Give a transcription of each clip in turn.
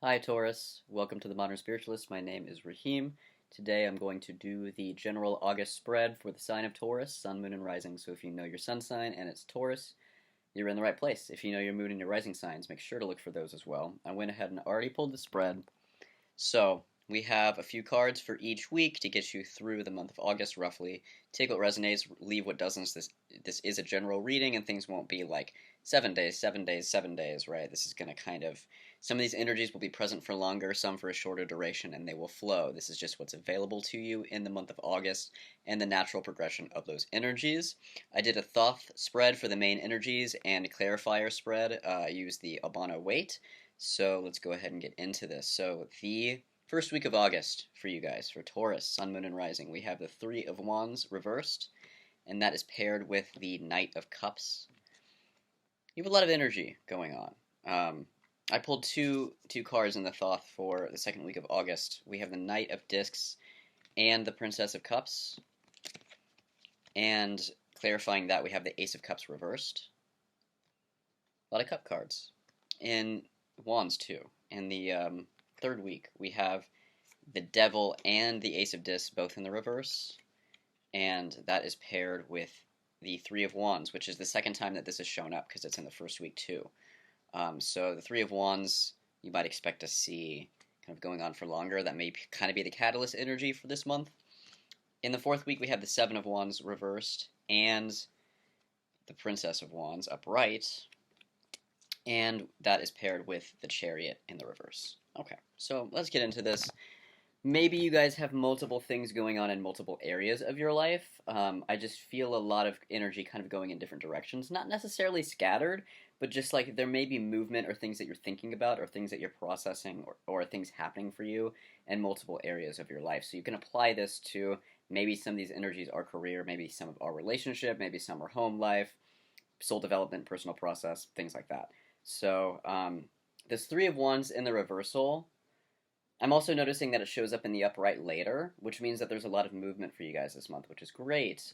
Hi Taurus, welcome to the Modern Spiritualist. My name is Raheem. Today I'm going to do the general August spread for the sign of Taurus, Sun, Moon, and Rising. So if you know your sun sign and it's Taurus, you're in the right place. If you know your moon and your rising signs, make sure to look for those as well. I went ahead and already pulled the spread. So we have a few cards for each week to get you through the month of August roughly. Take what resonates, leave what doesn't. This is a general reading and things won't be like 7 days, 7 days, 7 days, right? This is going to kind of, some of these energies will be present for longer, some for a shorter duration, and they will flow. This is just what's available to you in the month of August and the natural progression of those energies. I did a Thoth spread for the main energies and a clarifier spread. I used the Albano weight. So let's go ahead and get into this. So the first week of August for you guys, for Taurus, Sun, Moon, and Rising, we have the Three of Wands reversed, and that is paired with the Knight of Cups. You have a lot of energy going on. I pulled two cards in the Thoth for the second week of August. We have the Knight of Discs and the Princess of Cups. And clarifying that, we have the Ace of Cups reversed. A lot of cup cards. In Wands too. In the third week, we have the Devil and the Ace of Discs both in the reverse, and that is paired with the Three of Wands, which is the second time that this has shown up because it's in the first week too. So the Three of Wands you might expect to see kind of going on for longer. That may kind of be the catalyst energy for this month. In the fourth week, we have the Seven of Wands reversed and the Princess of Wands upright. And that is paired with the Chariot in the reverse. Okay, so let's get into this. Maybe you guys have multiple things going on in multiple areas of your life. I just feel a lot of energy kind of going in different directions. Not necessarily scattered, but just like there may be movement or things that you're thinking about or things that you're processing or things happening for you in multiple areas of your life. So you can apply this to maybe some of these energies are career, maybe some of our relationship, maybe some are home life, soul development, personal process, things like that. So this Three of Wands in the reversal, I'm also noticing that it shows up in the upright later, which means that there's a lot of movement for you guys this month, which is great.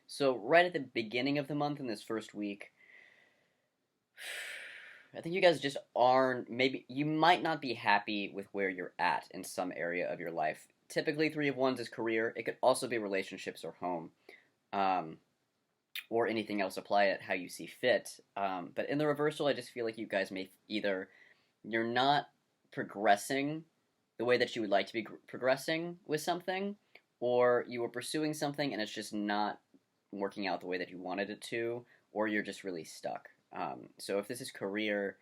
So right at the beginning of the month in this first week, I think you guys just aren't, maybe, you might not be happy with where you're at in some area of your life. Typically, Three of Wands is career. It could also be relationships or home. Or anything else, apply it how you see fit. But in the reversal, I just feel like you guys may either, you're not progressing the way that you would like to be progressing with something, or you were pursuing something and it's just not working out the way that you wanted it to, or you're just really stuck. So if this is career,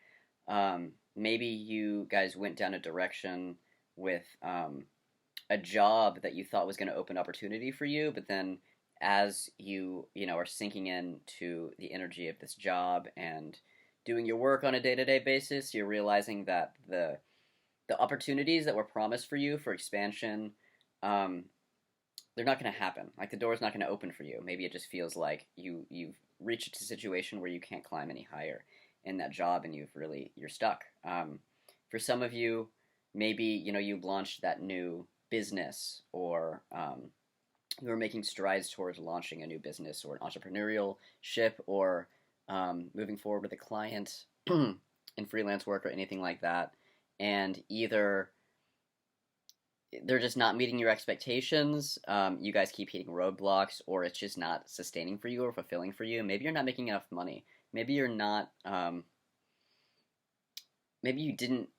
maybe you guys went down a direction with a job that you thought was going to open opportunity for you, but then as you are sinking into the energy of this job and doing your work on a day-to-day basis, you're realizing that the opportunities that were promised for you for expansion, they're not going to happen. Like the door's not going to open for you. Maybe it just feels like you've reached a situation where you can't climb any higher in that job and you're stuck. For some of you, maybe you launched that new business, or you were making strides towards launching a new business or an entrepreneurial ship, or moving forward with a client in freelance work or anything like that, and either they're just not meeting your expectations, you guys keep hitting roadblocks, or it's just not sustaining for you or fulfilling for you. Maybe you're not making enough money. Maybe you're not, maybe you didn't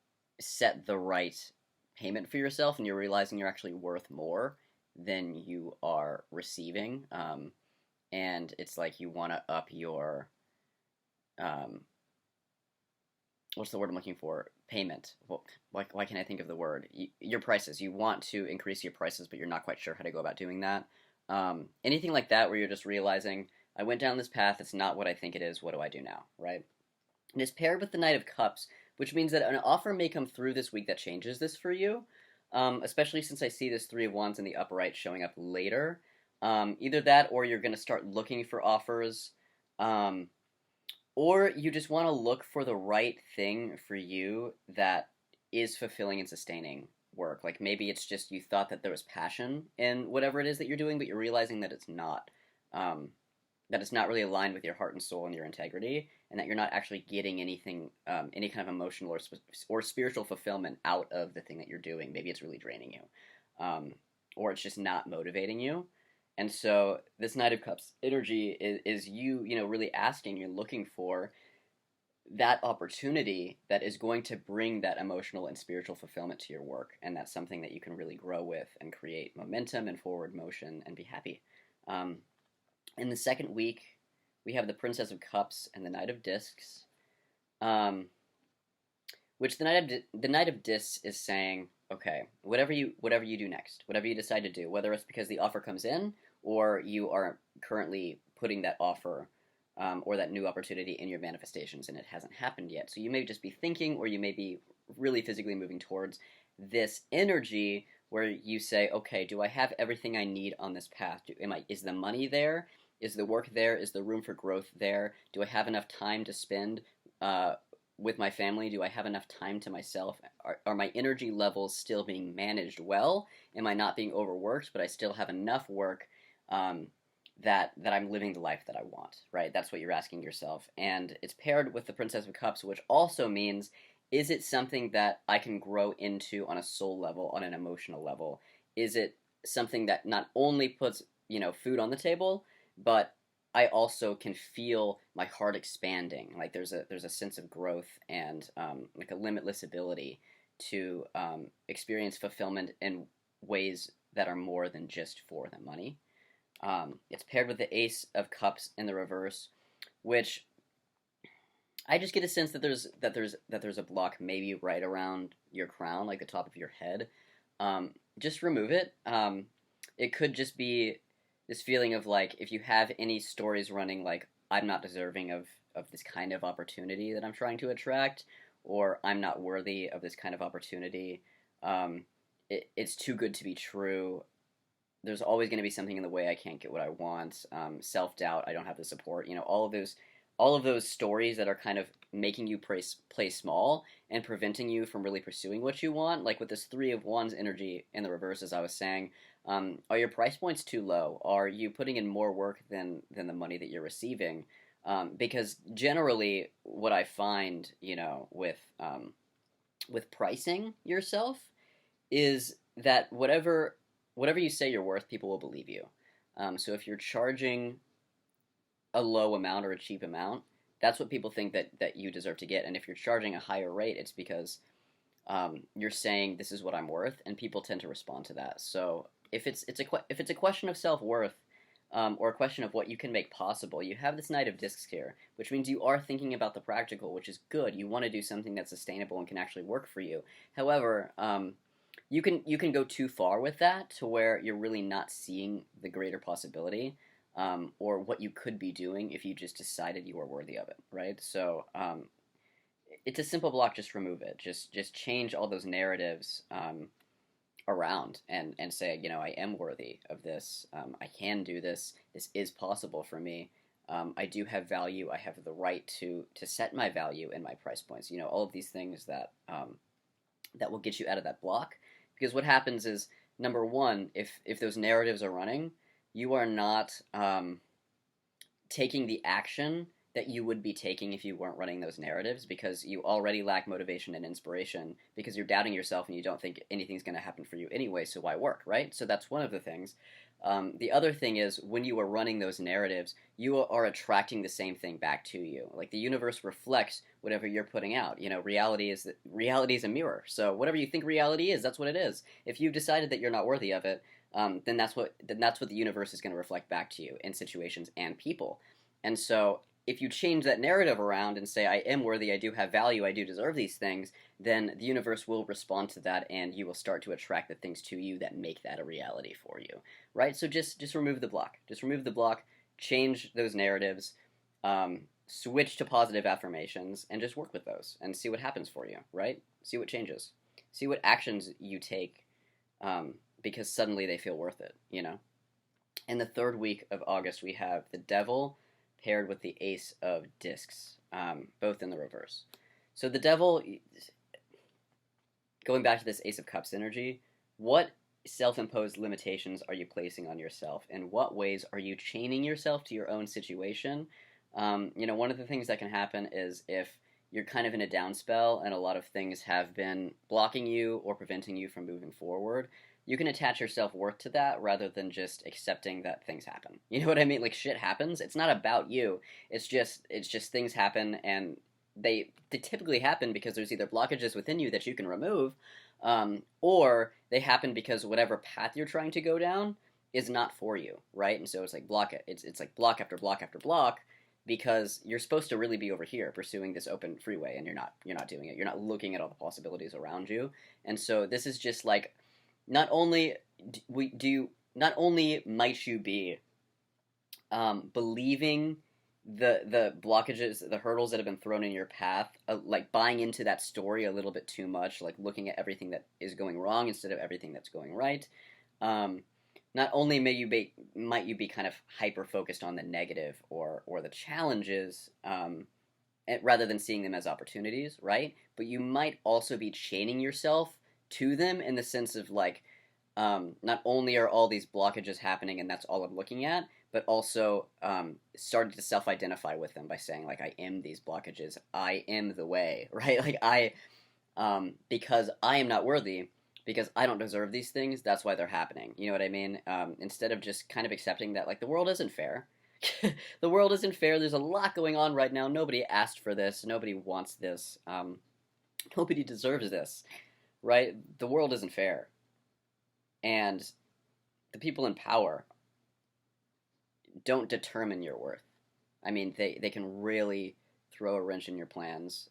set the right payment for yourself and you're realizing you're actually worth more than you are receiving, and it's like you want to up your, what's the word I'm looking for? Payment. Well, why can't I think of the word? Your prices. You want to increase your prices, but you're not quite sure how to go about doing that. Anything like that where you're just realizing, I went down this path, it's not what I think it is, what do I do now, right? And it's paired with the Knight of Cups, which means that an offer may come through this week that changes this for you. Especially since I see this Three of Wands in the upright showing up later. Either that, or you're going to start looking for offers, or you just want to look for the right thing for you that is fulfilling and sustaining work. Like maybe it's just you thought that there was passion in whatever it is that you're doing, but you're realizing that it's not. that it's not really aligned with your heart and soul and your integrity, and that you're not actually getting anything, any kind of emotional or spiritual fulfillment out of the thing that you're doing. Maybe it's really draining you, or it's just not motivating you. And so this Knight of Cups energy is you, really asking, you're looking for that opportunity that is going to bring that emotional and spiritual fulfillment to your work, and that's something that you can really grow with and create momentum and forward motion and be happy. Um, in the second week, we have the Princess of Cups and the Knight of Discs, um, which the Knight of Discs is saying, okay, whatever you do next, whatever you decide to do, whether it's because the offer comes in or you are currently putting that offer or that new opportunity in your manifestations and it hasn't happened yet. So you may just be thinking, or you may be really physically moving towards this energy where you say, okay, do I have everything I need on this path? Is the money there? Is the work there? Is the room for growth there? Do I have enough time to spend with my family? Do I have enough time to myself? Are my energy levels still being managed well? Am I not being overworked, but I still have enough work that I'm living the life that I want, right? That's what you're asking yourself. And it's paired with the Princess of Cups, which also means, is it something that I can grow into on a soul level, on an emotional level? Is it something that not only puts, food on the table, but I also can feel my heart expanding. Like there's a sense of growth and like a limitless ability to experience fulfillment in ways that are more than just for the money. It's paired with the Ace of Cups in the reverse, which I just get a sense that there's a block maybe right around your crown, like the top of your head. Just remove it. It could just be this feeling of like, if you have any stories running like, I'm not deserving of this kind of opportunity that I'm trying to attract, or I'm not worthy of this kind of opportunity. It's too good to be true. There's always going to be something in the way. I can't get what I want. Self-doubt. I don't have the support. All of those stories that are kind of making you play small and preventing you from really pursuing what you want. Like with this Three of Wands energy in the reverse, as I was saying, are your price points too low? Are you putting in more work than the money that you're receiving? Because generally, what I find, with pricing yourself is that whatever you say you're worth, people will believe you. So if you're charging a low amount or a cheap amount, that's what people think that you deserve to get. And if you're charging a higher rate, it's because you're saying this is what I'm worth, and people tend to respond to that. So if it's a question of self-worth, or a question of what you can make possible, you have this Knight of Discs here, which means you are thinking about the practical, which is good. You want to do something that's sustainable and can actually work for you. However, you can go too far with that to where you're really not seeing the greater possibility, or what you could be doing if you just decided you were worthy of it, right? So it's a simple block. Just remove it. Just change all those narratives around and say, I am worthy of this. I can do this. This is possible for me. I do have value. I have the right to set my value and my price points. All of these things that will get you out of that block. Because what happens is, number one, if those narratives are running, you are not taking the action that you would be taking if you weren't running those narratives, because you already lack motivation and inspiration, because you're doubting yourself and you don't think anything's going to happen for you anyway, so why work, right? So that's one of the things. The other thing is, when you are running those narratives, you are attracting the same thing back to you. Like the universe reflects whatever you're putting out. Reality is a mirror. So whatever you think reality is, that's what it is. If you've decided that you're not worthy of it, then that's what the universe is going to reflect back to you in situations and people. And so if you change that narrative around and say, I am worthy, I do have value, I do deserve these things, then the universe will respond to that, and you will start to attract the things to you that make that a reality for you, right? So just remove the block. Just remove the block, change those narratives, switch to positive affirmations, and just work with those and see what happens for you, right? See what changes. See what actions you take, because suddenly they feel worth it, In the third week of August, we have the Devil paired with the Ace of Discs, both in the reverse. So the Devil, going back to this Ace of Cups energy, what self-imposed limitations are you placing on yourself? In what ways are you chaining yourself to your own situation? One of the things that can happen is if you're kind of in a down spell and a lot of things have been blocking you or preventing you from moving forward, you can attach your self-worth to that rather than just accepting that things happen. You know what I mean? Like shit happens. It's not about you. It's just things happen, and they typically happen because there's either blockages within you that you can remove, or they happen because whatever path you're trying to go down is not for you, right? And so it's like block it. It's like block after block after block because you're supposed to really be over here pursuing this open freeway, and you're not doing it. You're not looking at all the possibilities around you, and so this is just like not only not only might you be believing the blockages, the hurdles that have been thrown in your path, like buying into that story a little bit too much, like looking at everything that is going wrong instead of everything that's going right. Not only might you be kind of hyper focused on the negative or the challenges, rather than seeing them as opportunities, right? But you might also be chaining yourself to them in the sense of like, not only are all these blockages happening and that's all I'm looking at, but also started to self-identify with them by saying like, I am these blockages, I am the way, right? Like because I am not worthy, because I don't deserve these things, that's why they're happening. You know what I mean? Instead of just kind of accepting that like the world isn't fair. The world isn't fair. There's a lot going on right now. Nobody asked for this. Nobody wants this. Nobody deserves this, right? The world isn't fair. And the people in power don't determine your worth. I mean, they can really throw a wrench in your plans,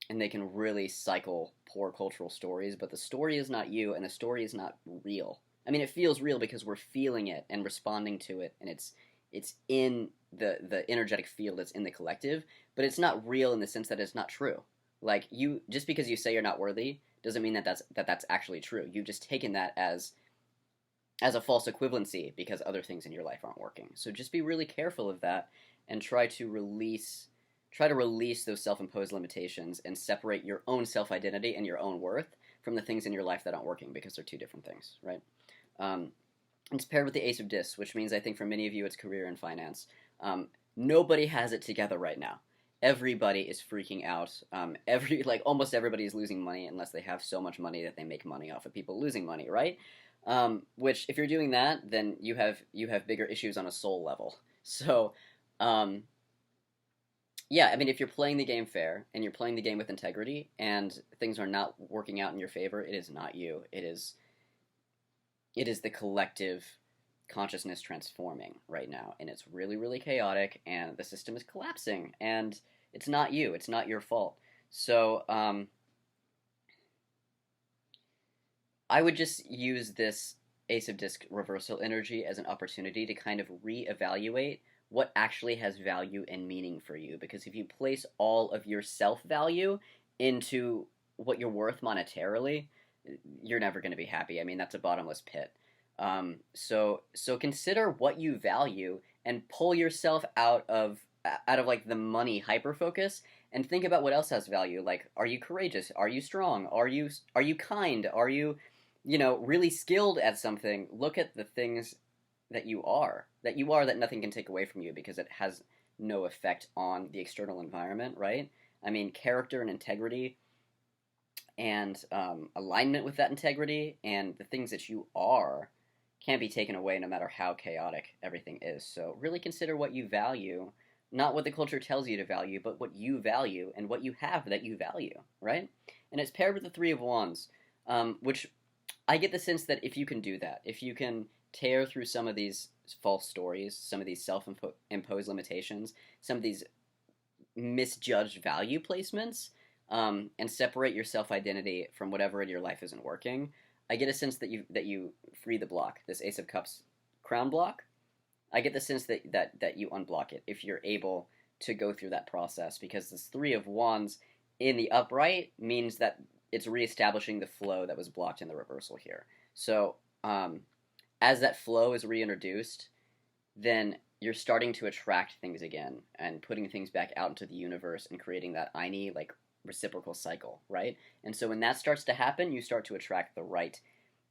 and they can really cycle poor cultural stories, but the story is not you, and the story is not real. I mean, it feels real because we're feeling it and responding to it, and it's in the energetic field, it's in the collective, but it's not real in the sense that it's not true. Like, you, just because you say you're not worthy doesn't mean that that's actually true. You've just taken that as a false equivalency because other things in your life aren't working. So just be really careful of that and try to release those self-imposed limitations and separate your own self-identity and your own worth from the things in your life that aren't working, because they're two different things, right? It's paired with the Ace of Discs, which means I think for many of you it's career and finance. Nobody has it together right now. Everybody is freaking out. Almost everybody is losing money unless they have so much money that they make money off of people losing money, right? Which, if you're doing that, then you have bigger issues on a soul level. So, yeah, I mean, if you're playing the game fair and you're playing the game with integrity and things are not working out in your favor, it is not you. It is the collective consciousness transforming right now, and it's really, really chaotic, and the system is collapsing, and it's not you. It's not your fault. So, I would just use this Ace of Disc reversal energy as an opportunity to kind of reevaluate what actually has value and meaning for you. Because if you place all of your self-value into what you're worth monetarily, you're never going to be happy. I mean, that's a bottomless pit. So consider what you value and pull yourself out of like the money hyper focus and think about what else has value. Like, are you courageous? Are you strong? Are you kind? Are you really skilled at something? Look at the things that you are that nothing can take away from you, because it has no effect on the external environment, right? I mean, character and integrity and alignment with that integrity and the things that you are can't be taken away no matter how chaotic everything is. So really consider what you value, not what the culture tells you to value, but what you value and what you have that you value, right? And it's paired with the Three of Wands, which I get the sense that if you can do that, if you can tear through some of these false stories, some of these self-imposed limitations, some of these misjudged value placements, and separate your self-identity from whatever in your life isn't working, I get a sense that you free the block, this Ace of Cups crown block. I get the sense that you unblock it if you're able to go through that process, because this Three of Wands in the upright means that it's reestablishing the flow that was blocked in the reversal here. So as that flow is reintroduced, then you're starting to attract things again and putting things back out into the universe and creating that Aini, like, reciprocal cycle, right? And so when that starts to happen, you start to attract the right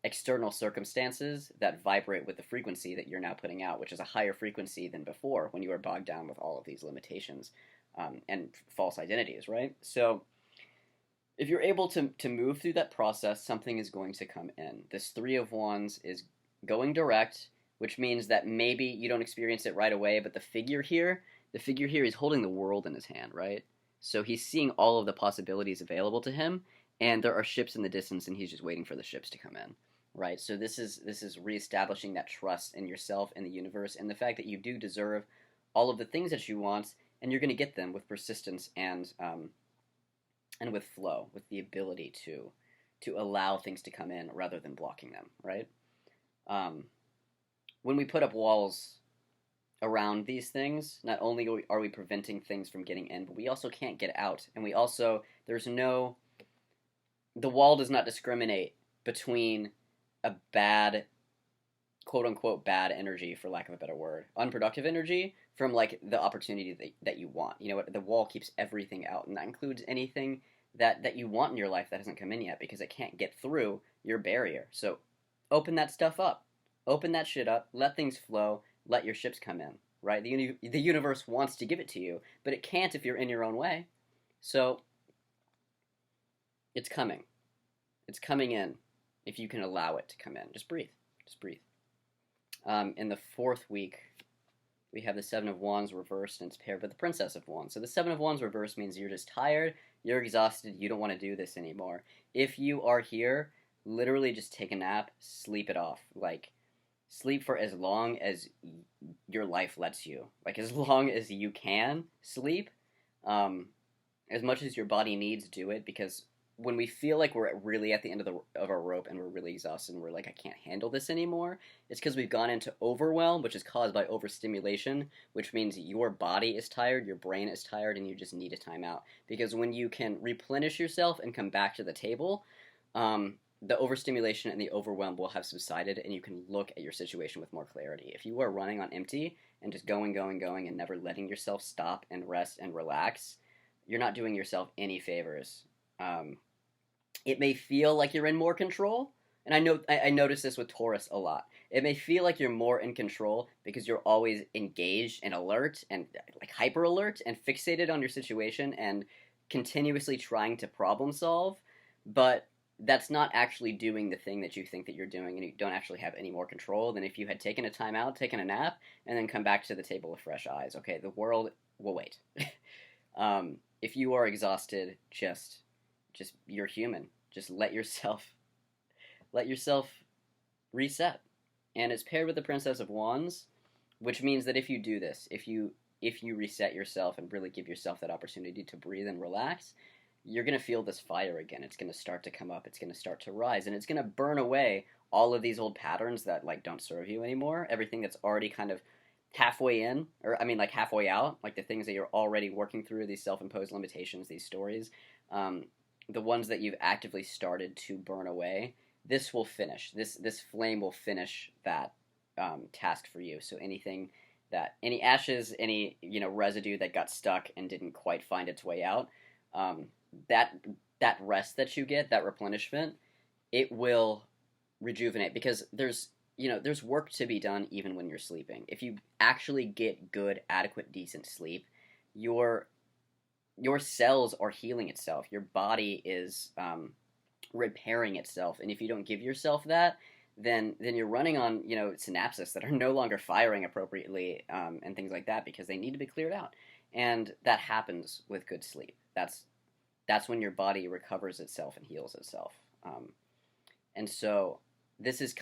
external circumstances that vibrate with the frequency that you're now putting out, which is a higher frequency than before when you were bogged down with all of these limitations and false identities, right? So if you're able to move through that process, something is going to come in. This Three of Wands is going direct, which means that maybe you don't experience it right away, but the figure here is holding the world in his hand, right? So he's seeing all of the possibilities available to him, and there are ships in the distance, and he's just waiting for the ships to come in, right? So this is reestablishing that trust in yourself and the universe, and the fact that you do deserve all of the things that you want, and you're going to get them with persistence and with flow, with the ability to allow things to come in rather than blocking them, right? When we put up walls around these things, not only are we preventing things from getting in, but we also can't get out. And we also, the wall does not discriminate between a bad, quote unquote, bad energy, for lack of a better word, unproductive energy, from like the opportunity that you want. You know what? The wall keeps everything out, and that includes anything that you want in your life that hasn't come in yet because it can't get through your barrier. So open that stuff up. Open that shit up. Let things flow. Let your ships come in, right? The universe wants to give it to you, but it can't if you're in your own way. So it's coming. It's coming in if you can allow it to come in. Just breathe. Just breathe. In the fourth week, we have the Seven of Wands reversed, and it's paired with the Princess of Wands. So the Seven of Wands reversed means you're just tired, you're exhausted, you don't want to do this anymore. If you are here, literally just take a nap, sleep it off. Like, sleep for as long as your life lets you. Like, as long as you can sleep, as much as your body needs, do it, because when we feel like we're really at the end of our rope and we're really exhausted and we're like, I can't handle this anymore, it's because we've gone into overwhelm, which is caused by overstimulation, which means your body is tired, your brain is tired, and you just need a timeout. Because when you can replenish yourself and come back to the table, the overstimulation and the overwhelm will have subsided, and you can look at your situation with more clarity. If you are running on empty and just going, and never letting yourself stop and rest and relax, you're not doing yourself any favors. It may feel like you're in more control, and I notice this with Taurus a lot. It may feel like you're more in control because you're always engaged and alert and like hyper alert and fixated on your situation and continuously trying to problem solve, but that's not actually doing the thing that you think that you're doing, and you don't actually have any more control than if you had taken a time out, taken a nap, and then come back to the table with fresh eyes. Okay, the world will wait. If you are exhausted, just you're human. Just let yourself reset. And it's paired with the Princess of Wands, which means that if you do this, if you reset yourself and really give yourself that opportunity to breathe and relax, you're going to feel this fire again. It's going to start to come up. It's going to start to rise, and it's going to burn away all of these old patterns that like don't serve you anymore. Everything that's already kind of halfway in, or I mean like halfway out, like the things that you're already working through, these self-imposed limitations, these stories, the ones that you've actively started to burn away. This will finish. This flame will finish that task for you. So any ashes, any residue that got stuck and didn't quite find its way out, that rest that you get, that replenishment, it will rejuvenate, because there's work to be done even when you're sleeping. If you actually get good, adequate, decent sleep, your cells are healing itself. Your body is repairing itself, and if you don't give yourself that, then you're running on synapses that are no longer firing appropriately, and things like that, because they need to be cleared out. And that happens with good sleep. That's when your body recovers itself and heals itself. And so this is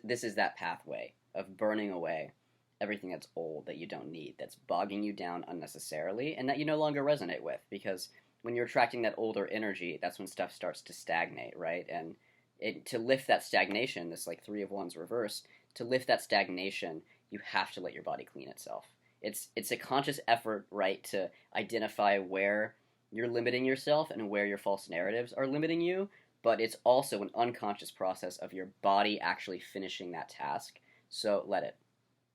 this is that pathway of burning away everything that's old, that you don't need, that's bogging you down unnecessarily, and that you no longer resonate with. Because when you're attracting that older energy, that's when stuff starts to stagnate, right? And to lift that stagnation, this like Three of Wands reversed, to lift that stagnation, you have to let your body clean itself. It's a conscious effort, right, to identify where you're limiting yourself and where your false narratives are limiting you, but it's also an unconscious process of your body actually finishing that task. So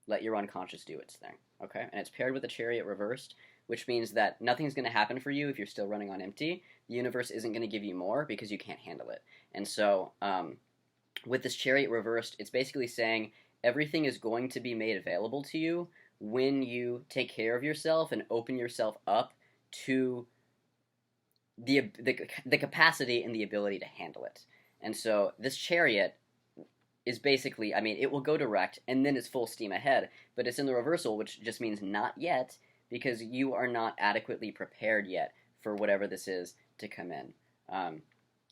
let your unconscious do its thing, okay? And it's paired with the Chariot reversed, which means that nothing's going to happen for you if you're still running on empty. The universe isn't going to give you more because you can't handle it. And so with this chariot reversed, it's basically saying everything is going to be made available to you when you take care of yourself and open yourself up to the capacity and the ability to handle it. And so this chariot is basically, I mean, it will go direct and then it's full steam ahead, but it's in the reversal, which just means not yet, because you are not adequately prepared yet for whatever this is to come in.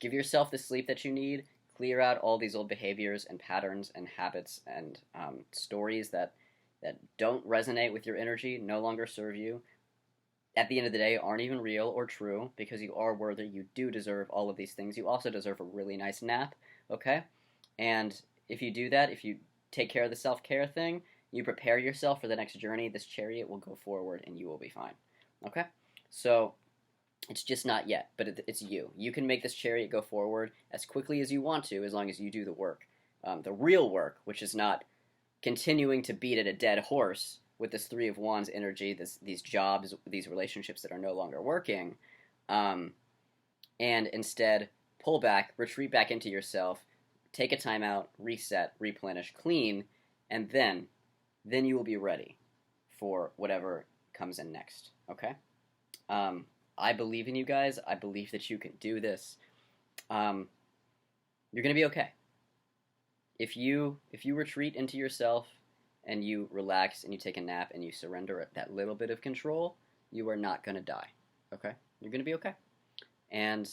Give yourself the sleep that you need. Clear out all these old behaviors and patterns and habits and stories that don't resonate with your energy, no longer serve you. At the end of the day, aren't even real or true, because you are worthy. You do deserve all of these things. You also deserve a really nice nap, okay? And if you do that, if you take care of the self-care thing, you prepare yourself for the next journey, this chariot will go forward and you will be fine, okay? So it's just not yet, but it's you. You can make this chariot go forward as quickly as you want to, as long as you do the work. The real work, which is not continuing to beat at a dead horse with this Three of Wands energy, these jobs, these relationships that are no longer working, and instead pull back, retreat back into yourself, take a time out, reset, replenish, clean, and then you will be ready for whatever comes in next, okay? I believe in you guys. I believe that you can do this. You're going to be okay. If you retreat into yourself and you relax and you take a nap and you surrender that little bit of control, you are not going to die, okay? You're going to be okay. And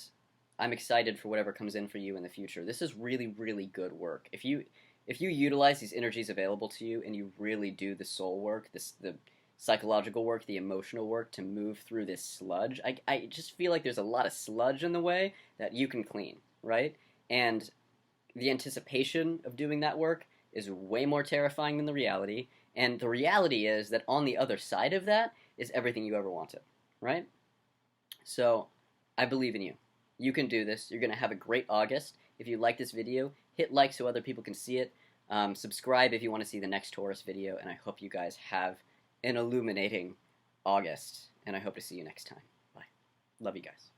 I'm excited for whatever comes in for you in the future. This is really, really good work. If you utilize these energies available to you and you really do the soul work, the psychological work, the emotional work to move through this sludge, I just feel like there's a lot of sludge in the way that you can clean, right? And the anticipation of doing that work is way more terrifying than the reality. And the reality is that on the other side of that is everything you ever wanted, right? So I believe in you. You can do this. You're going to have a great August. If you like this video, hit like so other people can see it. Subscribe if you want to see the next Taurus video. And I hope you guys have an illuminating August. And I hope to see you next time. Bye. Love you guys.